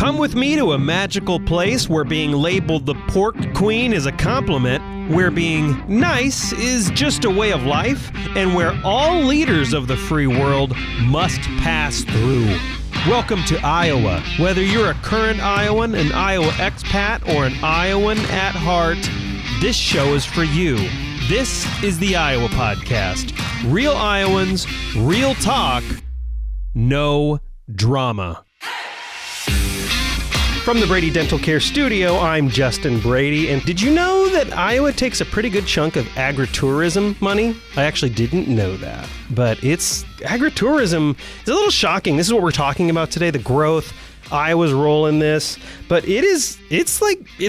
Come with me to a magical place where being labeled the pork queen is a compliment, where being nice is just a way of life, and where all leaders of the free world must pass through. Welcome to Iowa. Whether you're a current Iowan, an Iowa expat, or an Iowan at heart, this show is for you. This is the Iowa Podcast. Real Iowans, real talk, no drama. From the Brady Dental Care Studio, I'm Justin Brady, and did you know that Iowa takes a pretty good chunk of agri-tourism money? I actually didn't know that, but agri-tourism is a little shocking. This is what we're talking about today, the growth, Iowa's role in this, but it's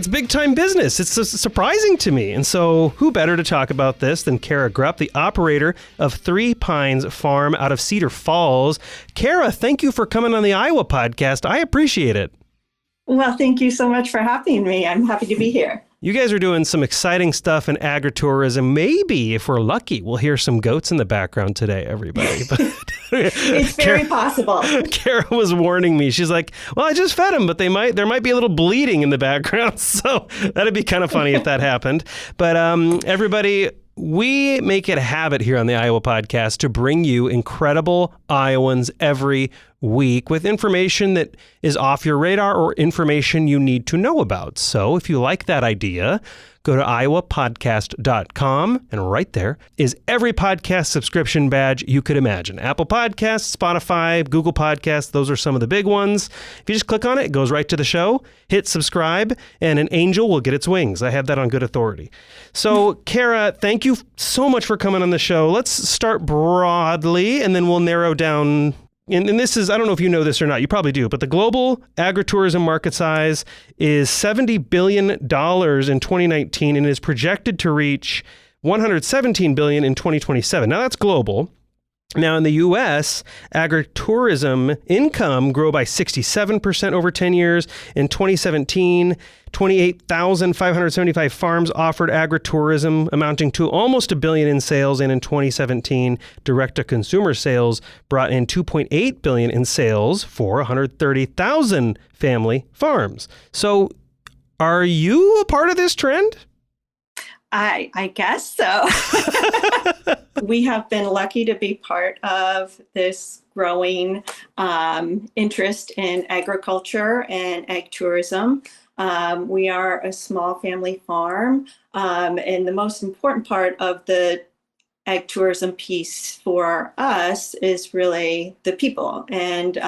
big time business. It's surprising to me. And so who better to talk about this than Kara Grupp, the operator of Three Pines Farm out of Cedar Falls. Kara, thank you for coming on the Iowa Podcast. I appreciate it. Well, thank you so much for having me. I'm happy to be here. You guys are doing some exciting stuff in agritourism. Maybe, if we're lucky, we'll hear some goats in the background today, everybody. It's very possible. Kara was warning me. She's like, well, I just fed them, but there might be a little bleeding in the background. So that'd be kind of funny if that happened. But everybody, we make it a habit here on the Iowa Podcast to bring you incredible Iowans every week with information that is off your radar or information you need to know about. So if you like that idea, go to iowapodcast.com, and right there is every podcast subscription badge you could imagine. Apple Podcasts, Spotify, Google Podcasts, those are some of the big ones. If you just click on it, it goes right to the show, hit subscribe, and an angel will get its wings. I have that on good authority. So, Kara, thank you so much for coming on the show. Let's start broadly, and then we'll narrow down. And this is, I don't know if you know this or not, you probably do, but the global agritourism market size is $70 billion in 2019 and is projected to reach $117 billion in 2027. Now that's global. Now in the U.S., agritourism income grew by 67% over 10 years. In 2017, 28,575 farms offered agritourism, amounting to almost $1 billion in sales. And in 2017, direct-to-consumer sales brought in $2.8 billion in sales for 130,000 family farms. So are you a part of this trend? I guess so. We have been lucky to be part of this growing interest in agriculture and ag tourism. We are a small family farm, and the most important part of the ag tourism piece for us is really the people and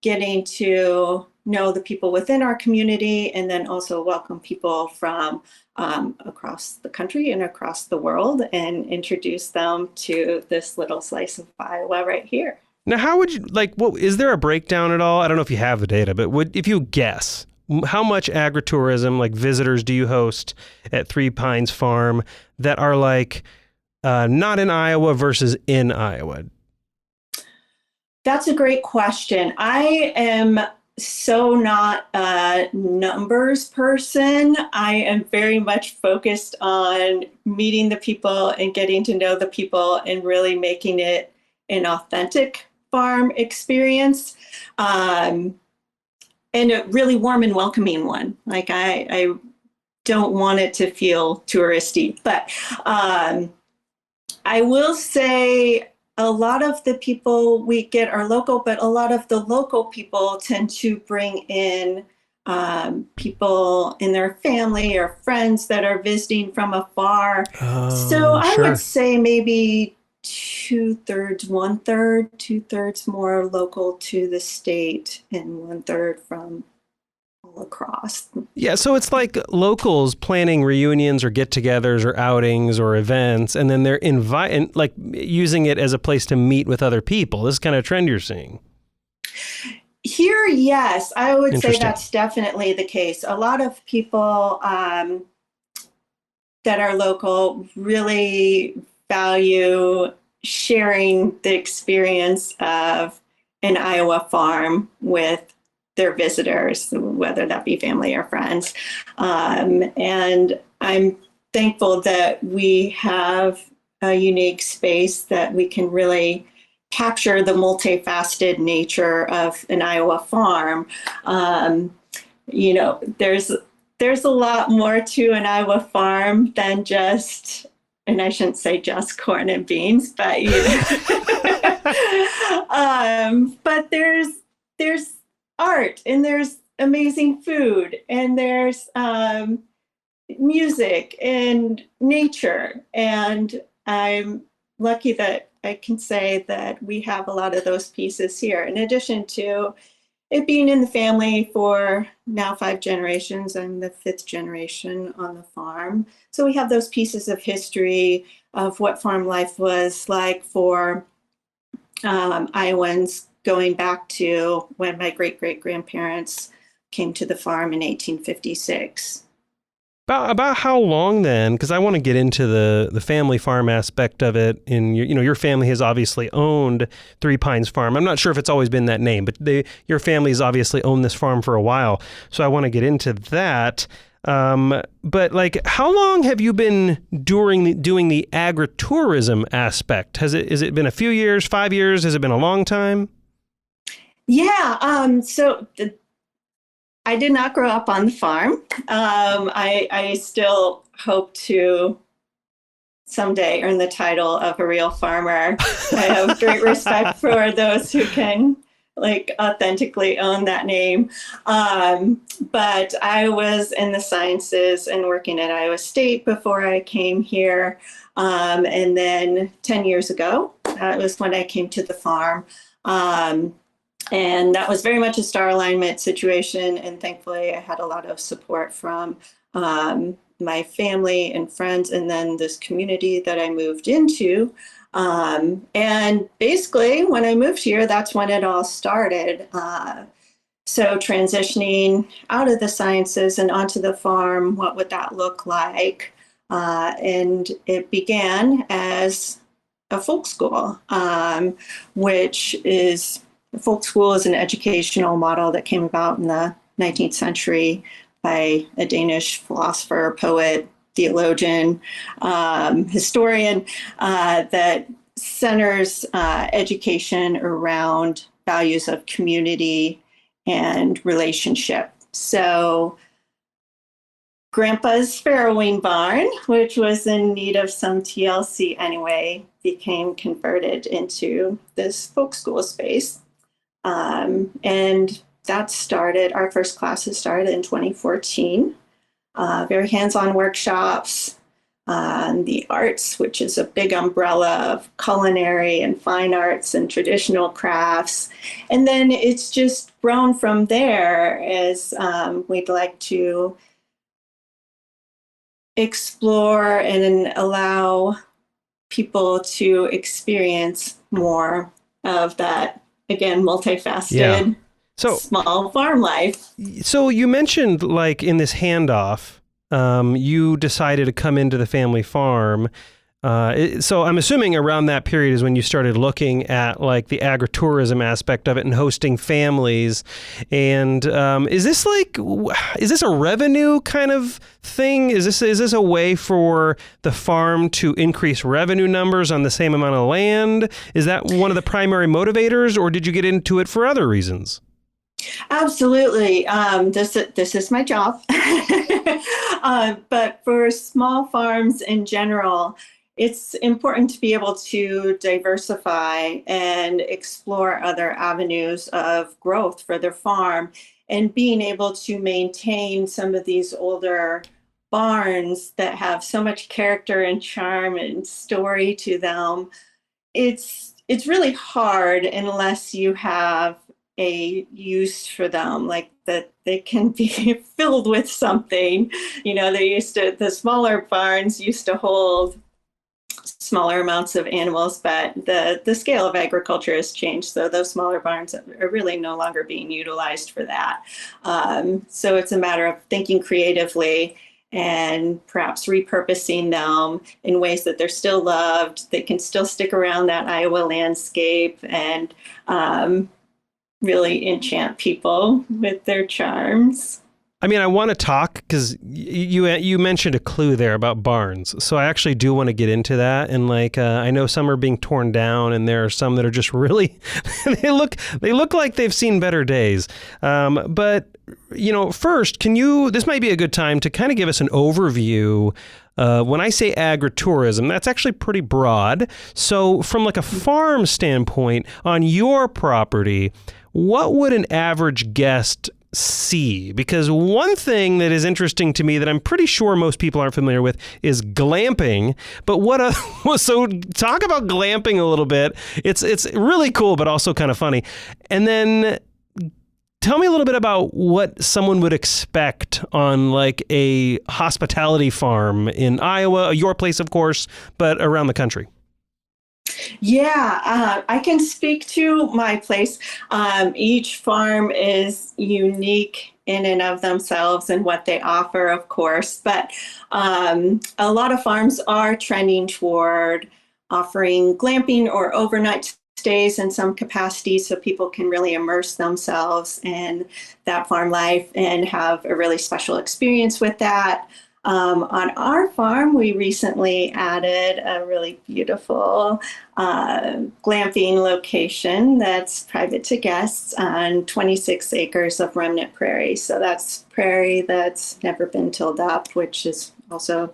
getting to know the people within our community, and then also welcome people from across the country and across the world and introduce them to this little slice of Iowa right here. Now, how would you, is there a breakdown at all? I don't know if you have the data, but if you guess, how much agritourism, visitors do you host at Three Pines Farm that are not in Iowa versus in Iowa? That's a great question. I am so not a numbers person. I am very much focused on meeting the people and getting to know the people and really making it an authentic farm experience, and a really warm and welcoming one. I don't want it to feel touristy, but I will say a lot of the people we get are local, but a lot of the local people tend to bring in people in their family or friends that are visiting from afar. So I would say maybe 2/3, 1/3, 2/3 more local to the state and 1/3 from all across. Yeah, so it's like locals planning reunions or get-togethers or outings or events, and then they're using it as a place to meet with other people. This kind of trend you're seeing. Here, yes, I would say that's definitely the case. A lot of people that are local really value sharing the experience of an Iowa farm with their visitors, whether that be family or friends. And I'm thankful that we have a unique space that we can really capture the multifaceted nature of an Iowa farm. Um, there's a lot more to an Iowa farm than just, and I shouldn't say just corn and beans, but but there's art and there's amazing food and there's music and nature, and I'm lucky that I can say that we have a lot of those pieces here. In addition to it being in the family for now 5 generations, I'm the 5th generation on the farm. So we have those pieces of history of what farm life was like for Iowans going back to when my great-great-grandparents came to the farm in 1856. About how long then? Because I want to get into the family farm aspect of it. In your family has obviously owned Three Pines Farm. I'm not sure if it's always been that name, but your family has obviously owned this farm for a while. So I want to get into that. But like, how long have you been doing the agri-tourism aspect? Has it been a few years, 5 years? Has it been a long time? Yeah. I did not grow up on the farm. I still hope to someday earn the title of a real farmer. I have great respect for those who can authentically own that name. But I was in the sciences and working at Iowa State before I came here. And then 10 years ago, that was when I came to the farm. And that was very much a star alignment situation. And thankfully, I had a lot of support from my family and friends, and then this community that I moved into. And basically, when I moved here, that's when it all started. So transitioning out of the sciences and onto the farm, what would that look like? And it began as a folk school, which is folk school is an educational model that came about in the 19th century by a Danish philosopher, poet, theologian, historian that centers education around values of community and relationship. So Grandpa's farrowing barn, which was in need of some TLC anyway, became converted into this folk school space. And that started, our first classes started in 2014. Very hands-on workshops, the arts, which is a big umbrella of culinary and fine arts and traditional crafts. And then it's just grown from there as we'd like to explore and allow people to experience more of that, again, multifaceted, small farm life. So you mentioned, like, in this handoff, you decided to come into the family farm. So I'm assuming around that period is when you started looking at like the agritourism aspect of it and hosting families. And is this a revenue kind of thing? Is this a way for the farm to increase revenue numbers on the same amount of land? Is that one of the primary motivators, or did you get into it for other reasons? Absolutely. This is my job. But for small farms in general, it's important to be able to diversify and explore other avenues of growth for their farm, and being able to maintain some of these older barns that have so much character and charm and story to them. It's really hard unless you have a use for them, like that they can be filled with something. The smaller barns used to hold smaller amounts of animals, but the scale of agriculture has changed. So those smaller barns are really no longer being utilized for that. So it's a matter of thinking creatively and perhaps repurposing them in ways that they're still loved, they can still stick around that Iowa landscape, and really enchant people with their charms. I mean, I want to talk because you mentioned a clue there about barns, so I actually do want to get into that. And like, I know some are being torn down, and there are some that are just really they look like they've seen better days. But first, this might be a good time to kind of give us an overview. When I say agri-tourism, that's actually pretty broad. So from like a farm standpoint, on your property, what would an average guest see? Because one thing that is interesting to me that I'm pretty sure most people aren't familiar with is glamping. But so talk about glamping a little bit. It's really cool, but also kind of funny. And then tell me a little bit about what someone would expect on like a hospitality farm in Iowa, your place, of course, but around the country. Yeah, I can speak to my place. Each farm is unique in and of themselves and what they offer, of course, but a lot of farms are trending toward offering glamping or overnight stays in some capacity so people can really immerse themselves in that farm life and have a really special experience with that. On our farm, we recently added a really beautiful glamping location that's private to guests on 26 acres of remnant prairie. So that's prairie that's never been tilled up, which is also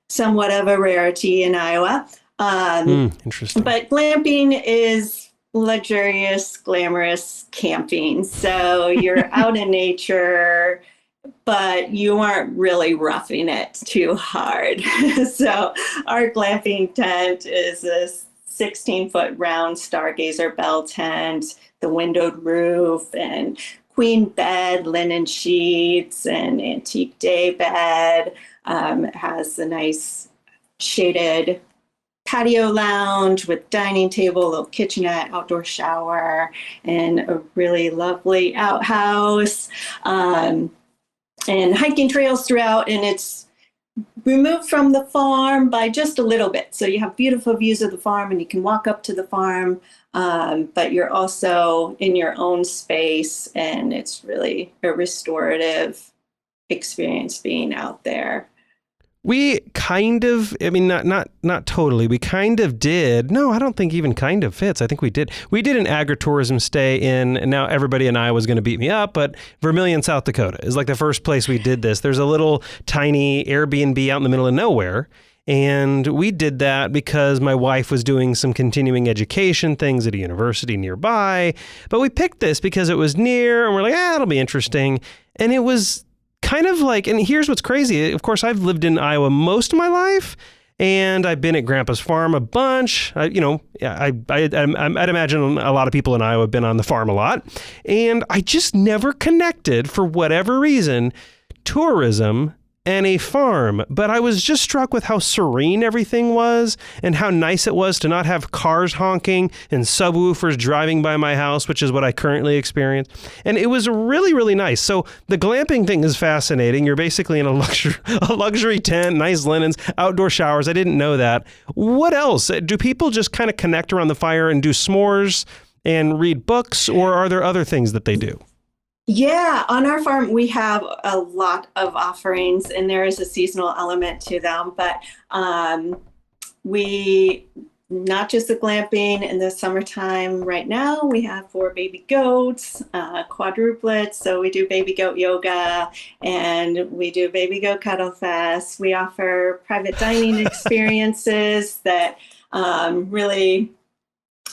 somewhat of a rarity in Iowa. Interesting. But glamping is luxurious, glamorous camping. So you're out in nature, but you aren't really roughing it too hard. So our glamping tent is a 16-foot round stargazer bell tent, the windowed roof, and queen bed, linen sheets, and antique day bed. It has a nice shaded patio lounge with dining table, little kitchenette, outdoor shower, and a really lovely outhouse. And hiking trails throughout, and it's removed from the farm by just a little bit. So you have beautiful views of the farm and you can walk up to the farm, but you're also in your own space, and it's really a restorative experience being out there. We kind of, I mean, not totally. We kind of did. No, I don't think even kind of fits. I think we did. We did an agritourism stay in, and now everybody in Iowa is going to beat me up, but Vermillion, South Dakota is like the first place we did this. There's a little tiny Airbnb out in the middle of nowhere. And we did that because my wife was doing some continuing education things at a university nearby. But we picked this because it was near, and we're like, it'll be interesting. And it was kind of like, and here's what's crazy. Of course, I've lived in Iowa most of my life, and I've been at Grandpa's farm a bunch. I'd imagine a lot of people in Iowa have been on the farm a lot. And I just never connected, for whatever reason, tourism and a farm. But I was just struck with how serene everything was and how nice it was to not have cars honking and subwoofers driving by my house, which is what I currently experience. And it was really, really nice. So the glamping thing is fascinating. You're basically in a luxury tent, nice linens, outdoor showers. I didn't know that. What else? Do people just kind of connect around the fire and do s'mores and read books, or are there other things that they do? Yeah, on our farm, we have a lot of offerings, and there is a seasonal element to them. But we, not just the glamping in the summertime right now, we have 4 baby goats, quadruplets. So we do baby goat yoga, and we do baby goat cuddle fest. We offer private dining experiences that really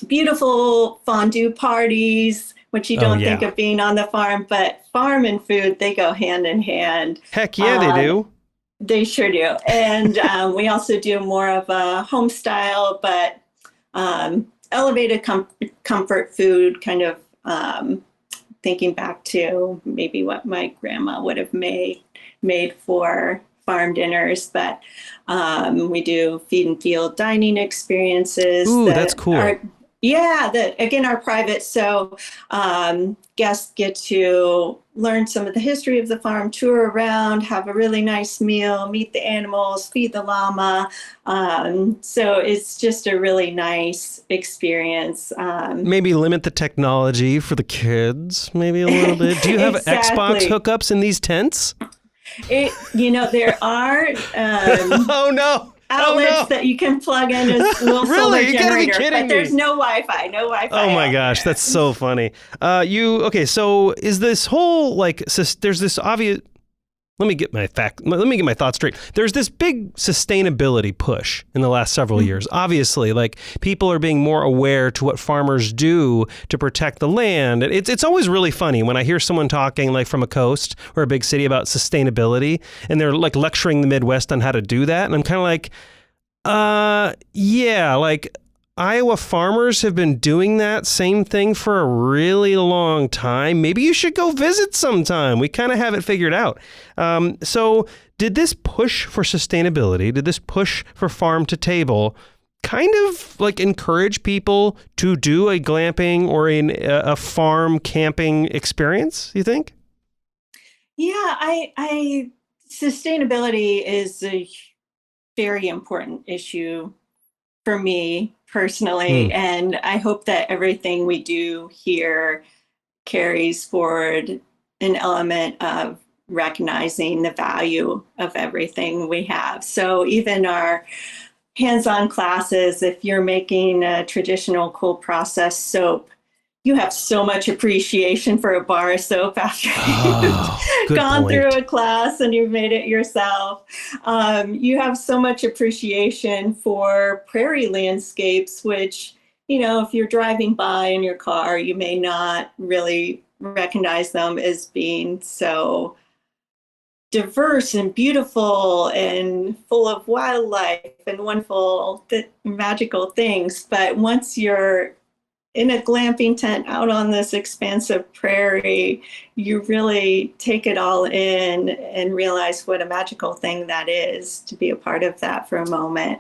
beautiful fondue parties, which you don't think of being on the farm, but farm and food, they go hand in hand. Heck yeah, they do. They sure do. And we also do more of a home style, but elevated comfort food, kind of thinking back to maybe what my grandma would have made for farm dinners. But we do feed and field dining experiences. Ooh, that's cool. Yeah, again, are private. So guests get to learn some of the history of the farm, tour around, have a really nice meal, meet the animals, feed the llama. So it's just a really nice experience. Maybe limit the technology for the kids, maybe a little bit. Do you have Xbox Exactly. hookups in these tents? There are Oh no. Oh outlets no. that you can plug in as a little solar Really? You gotta be generator, kidding but there's me. no Oh Wi-Fi my out gosh, there. that's so funny. Okay, so is this whole like there's this obvious let me get my thoughts straight. There's this big sustainability push in the last several years. Obviously, like people are being more aware to what farmers do to protect the land. It's always really funny when I hear someone talking like from a coast or a big city about sustainability and they're like lecturing the Midwest on how to do that. And I'm kind of like, yeah, like Iowa farmers have been doing that same thing for a really long time. Maybe you should go visit sometime. We kind of have it figured out. So, did this push for sustainability, did this push for farm to table kind of like encourage people to do a glamping or a farm camping experience, you think? Yeah, I sustainability is a very important issue for me Hmm. personally, and I hope that everything we do here carries forward an element of recognizing the value of everything we have. So even our hands-on classes, if you're making a traditional cold process soap, you have so much appreciation for a bar of soap after you've Oh, good gone through point. a class and you've made it yourself. You have so much appreciation for prairie landscapes, which, if you're driving by in your car, you may not really recognize them as being so diverse and beautiful and full of wildlife and wonderful, magical things. But once you're in a glamping tent out on this expansive prairie, you really take it all in and realize what a magical thing that is to be a part of that for a moment.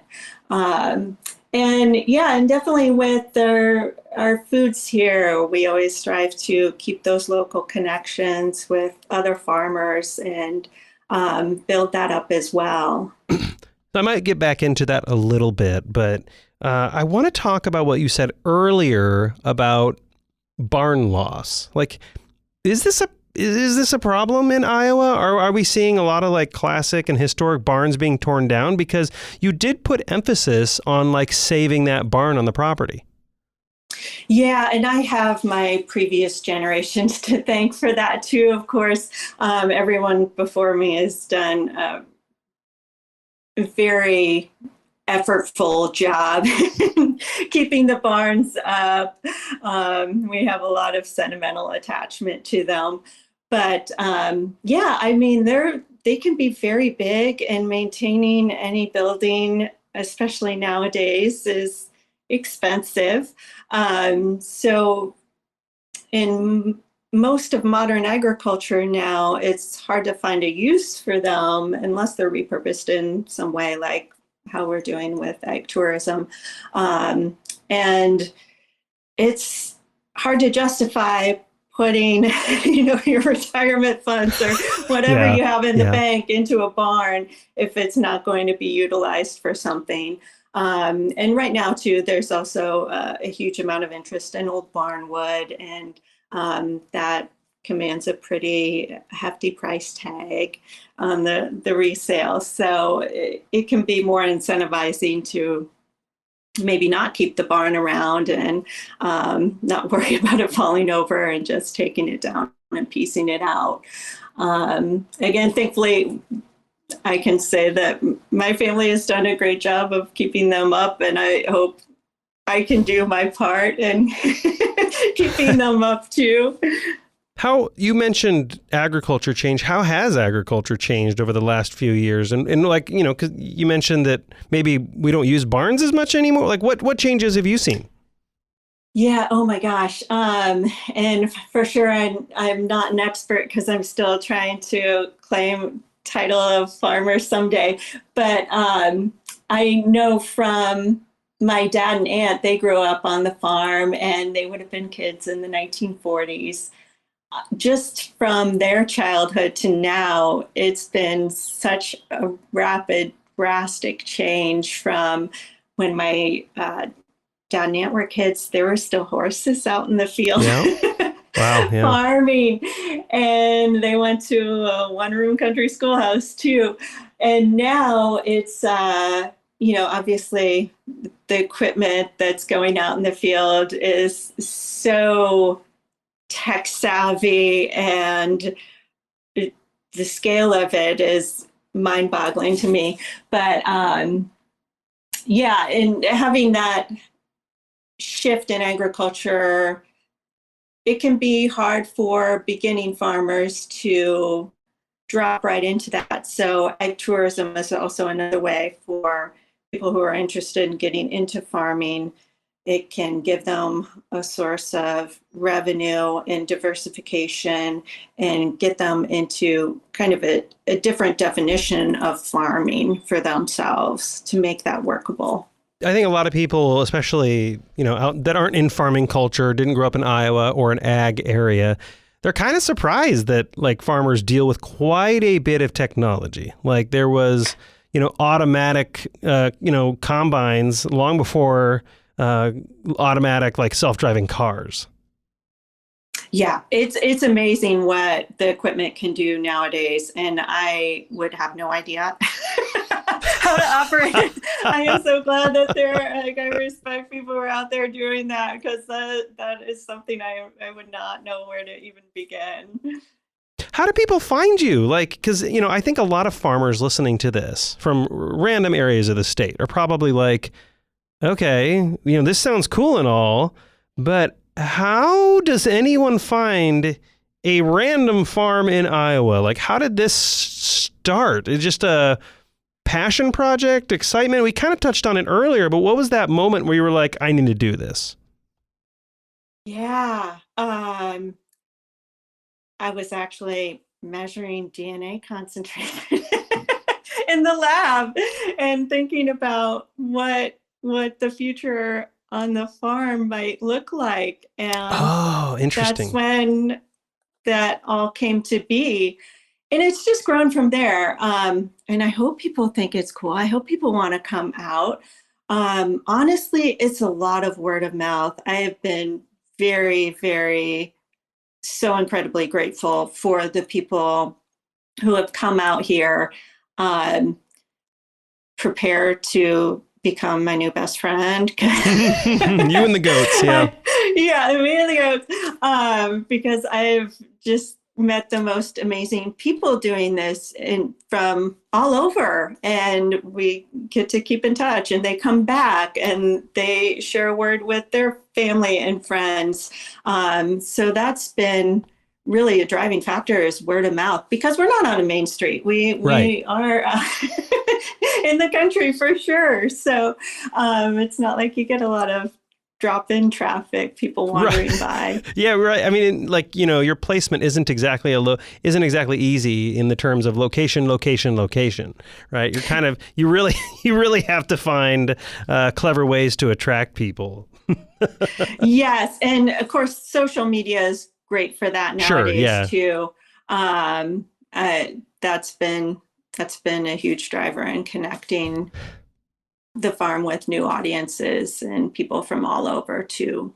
And yeah, and definitely with our foods here, we always strive to keep those local connections with other farmers and build that up as well. I might get back into that a little bit, but I want to talk about what you said earlier about barn loss. Like, is this a problem in Iowa? Or are we seeing a lot of like classic and historic barns being torn down? Because you did put emphasis on like saving that barn on the property. Yeah, and I have my previous generations to thank for that too. Of course, everyone before me has done a very effortful job keeping the barns up. We have a lot of sentimental attachment to them, but yeah, I mean they can be very big, and maintaining any building, especially nowadays, is expensive. So in most of modern agriculture now, it's hard to find a use for them unless they're repurposed in some way, like how we're doing with agri-tourism. And it's hard to justify putting, your retirement funds or whatever Yeah, you have in the yeah. bank into a barn if it's not going to be utilized for something. And right now, too, there's also a huge amount of interest in old barn wood, and that commands a pretty hefty price tag on the resale. So it can be more incentivizing to maybe not keep the barn around and not worry about it falling over and just taking it down and piecing it out. Again, thankfully, I can say that my family has done a great job of keeping them up, and I hope I can do my part in keeping them up too. How you mentioned agriculture change. How has agriculture changed over the last few years? And like, because you mentioned that maybe we don't use barns as much anymore. Like what changes have you seen? Yeah, oh my gosh. And for sure, I'm not an expert because I'm still trying to claim title of farmer someday. But I know from my dad and aunt, they grew up on the farm and they would have been kids in the 1940s. Just from their childhood to now, it's been such a rapid, drastic change from when my dad and aunt were kids. There were still horses out in the field. Yeah. Wow. Yeah. Farming, and they went to a one-room country schoolhouse too. And now it's obviously the equipment that's going out in the field is so tech savvy, and the scale of it is mind-boggling to me. But yeah, and having that shift in agriculture, it can be hard for beginning farmers to drop right into that. So ag tourism is also another way for people who are interested in getting into farming. It can give them a source of revenue and diversification and get them into kind of a different definition of farming for themselves to make that workable. I think a lot of people, especially, out, that aren't in farming culture, didn't grow up in Iowa or an ag area, they're kind of surprised that like farmers deal with quite a bit of technology. Like there was, automatic, combines long before automatic, like self-driving cars. Yeah, it's amazing what the equipment can do nowadays, and I would have no idea how to operate it. I am so glad that I respect people who are out there doing that, because that is something I would not know where to even begin. How do people find you? Like, because, I think a lot of farmers listening to this from random areas of the state are probably like, okay, this sounds cool and all, but how does anyone find a random farm in Iowa? Like, how did this start? It's just a passion project, excitement? We kind of touched on it earlier, but what was that moment where you were like, I need to do this? Yeah, I was actually measuring DNA concentration in the lab and thinking about what the future on the farm might look like. And Oh, interesting. that's when that all came to be. And it's just grown from there. And I hope people think it's cool. I hope people want to come out. Honestly, it's a lot of word of mouth. I have been very, very, so incredibly grateful for the people who have come out here, prepared to become my new best friend. You and the goats, yeah. Yeah, me and the goats. Because I've just met the most amazing people doing this from all over, and we get to keep in touch, and they come back and they share a word with their family and friends. So that's been really a driving factor, is word of mouth, because we're not on a main street. We are in the country for sure. So it's not like you get a lot of drop-in traffic, people wandering by. Yeah, right. I mean, like, your placement isn't exactly easy in the terms of location, right? You're kind of, you really have to find clever ways to attract people. Yes. And of course, social media is great for that nowadays too. That's been a huge driver in connecting the farm with new audiences and people from all over too.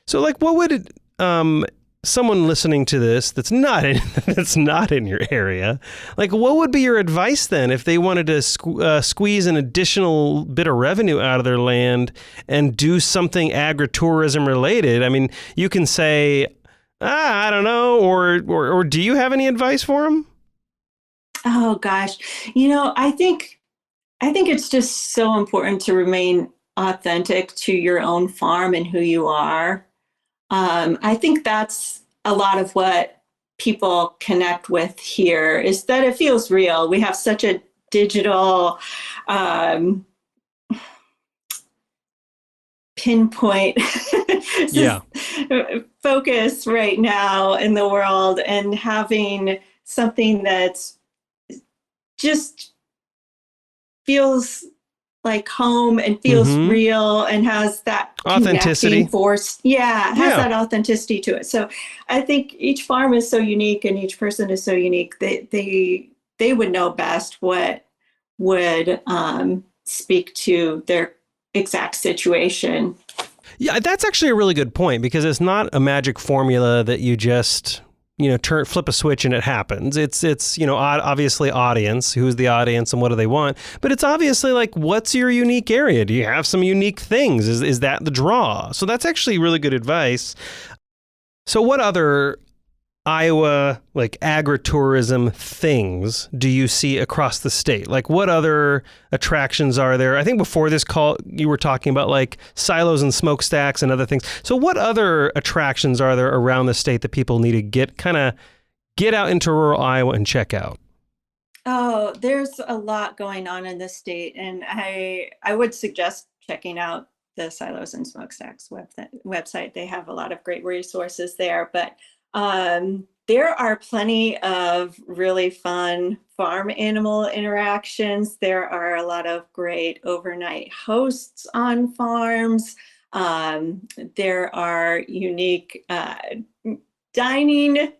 So, like, what would someone listening to this that's not in your area, like, what would be your advice then if they wanted to squeeze an additional bit of revenue out of their land and do something agri-tourism related? I mean, you can say, I don't know, or do you have any advice for them? Oh gosh, I think it's just so important to remain authentic to your own farm and who you are. I think that's a lot of what people connect with here, is that it feels real. We have such a digital pinpoint focus right now in the world, and having something that's just feels like home and feels Mm-hmm. real and has that Authenticity. connecting force. Yeah, it has Yeah. that authenticity to it. So I think each farm is so unique and each person is so unique. They would know best what would speak to their exact situation. Yeah, that's actually a really good point because it's not a magic formula that you just, flip a switch and it happens. It's obviously audience, who's the audience and what do they want, but it's obviously like, what's your unique area? Do you have some unique things? Is that the draw? So that's actually really good advice. So what other Iowa like agri-tourism things do you see across the state? Like what other attractions are there? I think before this call you were talking about like silos and smokestacks and other things. So what other attractions are there around the state that people need to get out into rural Iowa and check out? Oh, there's a lot going on in the state, and I would suggest checking out the Silos and Smokestacks website. They have a lot of great resources there, but there are plenty of really fun farm animal interactions. There are a lot of great overnight hosts on farms. There are unique dining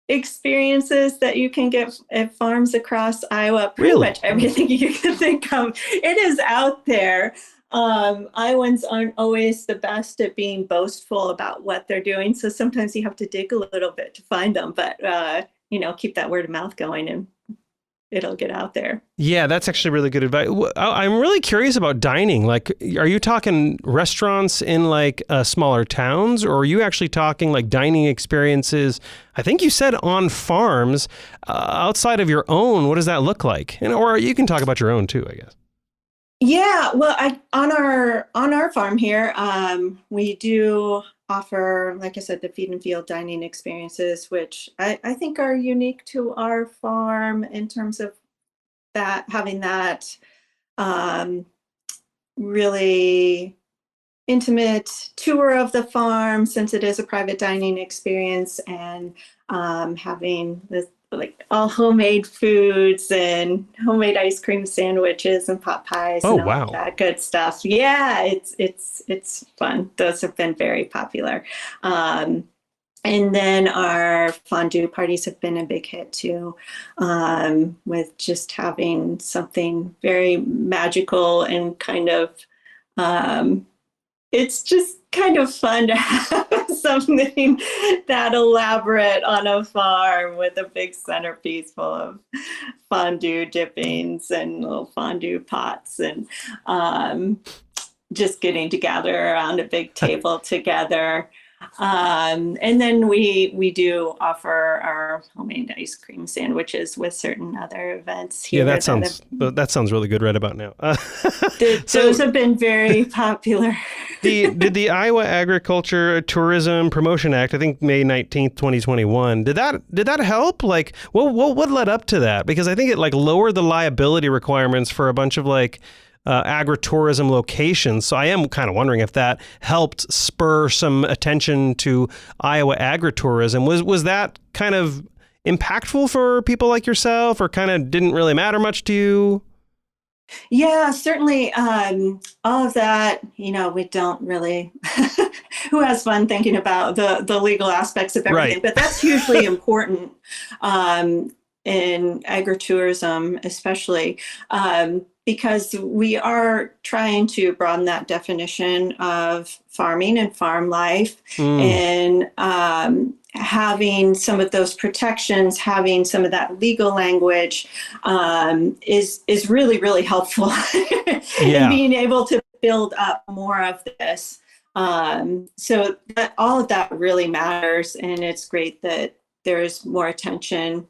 experiences that you can get at farms across Iowa. Pretty much everything you can think of. It is out there. Iowans aren't always the best at being boastful about what they're doing. So sometimes you have to dig a little bit to find them, but keep that word of mouth going and it'll get out there. Yeah, that's actually really good advice. I'm really curious about dining. Like, are you talking restaurants in like smaller towns, or are you actually talking like dining experiences? I think you said on farms outside of your own. What does that look like? Or you can talk about your own too, I guess. Yeah, well, on our farm here, we do offer, like I said, the feed and field dining experiences, which I think are unique to our farm in terms of that having that really intimate tour of the farm, since it is a private dining experience, and having this like all homemade foods and homemade ice cream sandwiches and pot pies and all of that good stuff. Yeah, it's fun. Those have been very popular. And then our fondue parties have been a big hit too, with just having something very magical and kind of it's just kind of fun to have something that elaborate on a farm with a big centerpiece full of fondue dippings and little fondue pots, and just getting together around a big table together. And then we do offer our homemade ice cream sandwiches with certain other events here. Yeah, that sounds really good right about now. Those have been very popular. Did the Iowa Agriculture Tourism Promotion Act, I think May 19th, 2021, did that help? Like what led up to that? Because I think it like lowered the liability requirements for a bunch of like agritourism locations. So I am kind of wondering if that helped spur some attention to Iowa agritourism. Was that kind of impactful for people like yourself, or kind of didn't really matter much to you? Yeah, certainly. All of that, we don't really, who has fun thinking about the legal aspects of everything, Right. But that's hugely important in agritourism, especially because we are trying to broaden that definition of farming and farm life, and having some of those protections, having some of that legal language is really, really helpful in being able to build up more of this. So all of that really matters, and it's great that there's more attention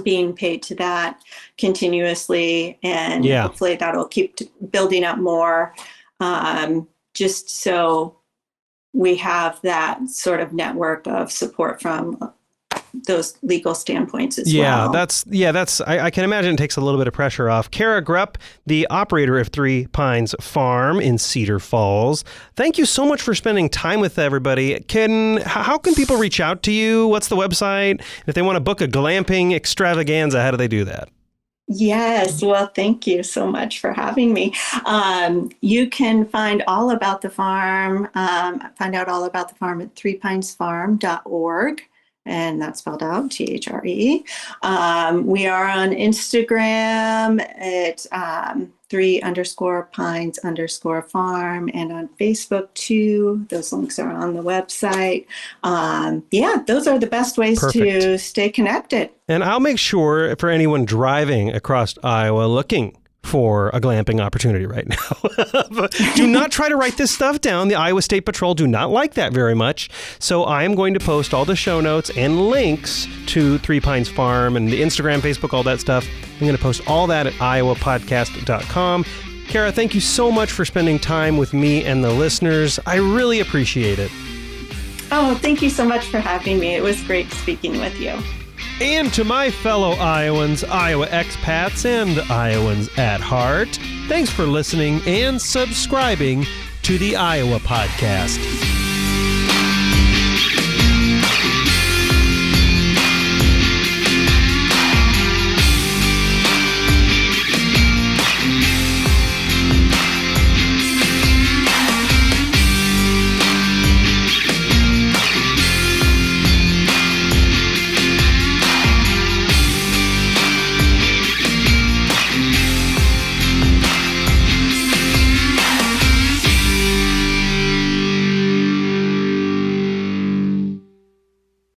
being paid to that continuously, and hopefully that'll keep building up more, just so we have that sort of network of support from those legal standpoints as well. That's I can imagine it takes a little bit of pressure off. Kara Grupp, the operator of Three Pines Farm in Cedar Falls, thank you so much for spending time with everybody. How can people reach out to you? What's the website? If they want to book a glamping extravaganza, how do they do that? Yes, well, thank you so much for having me. You can find all about the farm, find out all about the farm at threepinesfarm.org, and that's spelled out THRE. We are on Instagram at 3_pines_farm, and on Facebook too. Those links are on the website. Yeah, those are the best ways Perfect. to stay connected. And I'll make sure for anyone driving across Iowa looking for a glamping opportunity right now. Do not try to write this stuff down. The Iowa State Patrol do not like that very much. So I am going to post all the show notes and links to Three Pines Farm and the Instagram, Facebook, all that stuff. I'm going to post all that at iowapodcast.com. Kara, thank you so much for spending time with me and the listeners. I really appreciate it. Oh, thank you so much for having me. It was great speaking with you. And to my fellow Iowans, Iowa expats, and Iowans at heart, thanks for listening and subscribing to the Iowa Podcast.